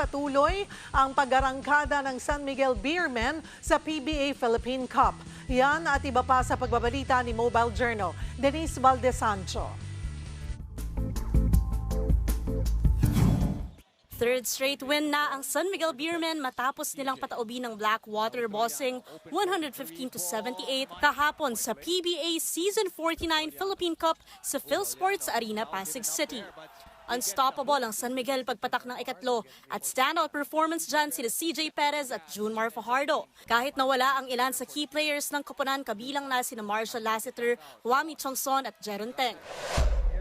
patuloy ang pag-arangkada ng San Miguel Beermen sa PBA Philippine Cup. Yan at iba pa sa pagbabalita ni Mobile Journal. Denise Valdesancho. Third straight win na ang San Miguel Beermen matapos nilang pataubi ng Blackwater Bossing 115-78 kahapon sa PBA Season 49 Philippine Cup sa PhilSports Arena, Pasig City. Unstoppable ang San Miguel pagpatak ng ikatlo at standout performance dyan sila CJ Perez at Junmar Fajardo. Kahit nawala ang ilan sa key players ng koponan kabilang na sina Marshall Lassiter, Wami Chongson at Jeron Teng.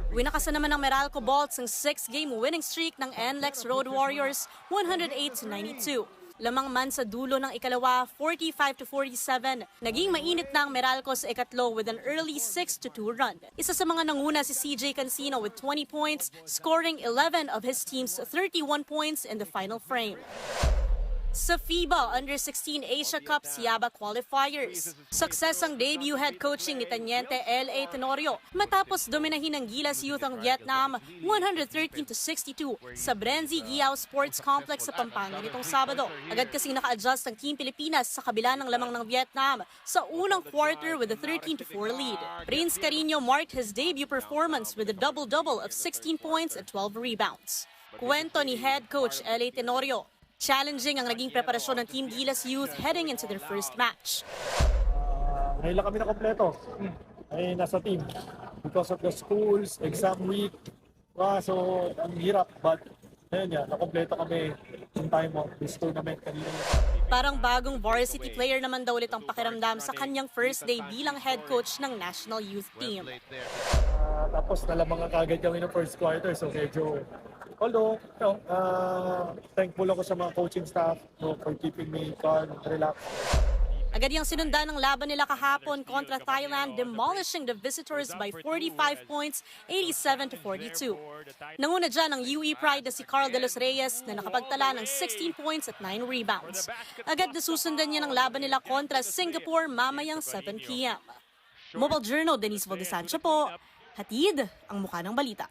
Winakasan naman ng Meralco Bolts ang 6-game winning streak ng NLEX Road Warriors 108-92. Lamang man sa dulo ng ikalawa, 45-47. Naging mainit na ang Meralco sa ikatlo with an early 6-2 run. Isa sa mga nanguna si CJ Cancino with 20 points, scoring 11 of his team's 31 points in the final frame. Sa FIBA Under-16 Asia Cup Siaba Qualifiers, success ang debut head coaching ni Teniente L.A. Tenorio matapos dominahin ng Gilas Youth ang Vietnam 113-62 sa Brenzy Giao Sports Complex sa Pampanga nitong Sabado. Agad kasing naka-adjust ang Team Pilipinas sa kabila ng lamang ng Vietnam sa unang quarter with a 13-4 lead. Prince Carino marked his debut performance with a double-double of 16 points and 12 rebounds. Kwento ni head coach L.A. Tenorio, challenging ang naging preparasyon ng Team Gilas Youth heading into their first match. Ngayon lang kami na kompleto. Ay nasa team. Because of the schools, exam week. So, ang hirap. But, ayun yan, nakompleto kami in time of this tournament kanina. Parang bagong varsity player naman daw ulit ang pakiramdam sa kanyang first day bilang head coach ng national youth team. Tapos nalamang kagad kami ng first quarter. So, medyo although, thankful ako sa mga coaching staff for keeping me calm and relaxed. Agad yung sinundan ng laban nila kahapon kontra Thailand, demolishing the visitors by 45 points, 87-42. Nanguna dyan ang UE Pride na si Carl De Los Reyes na nakapagtala ng 16 points at 9 rebounds. Agad nasusundan niya ng laban nila kontra Singapore mamayang 7 p.m. Mobile Journal, Denise Valdesancho po, hatid ang mukha ng balita.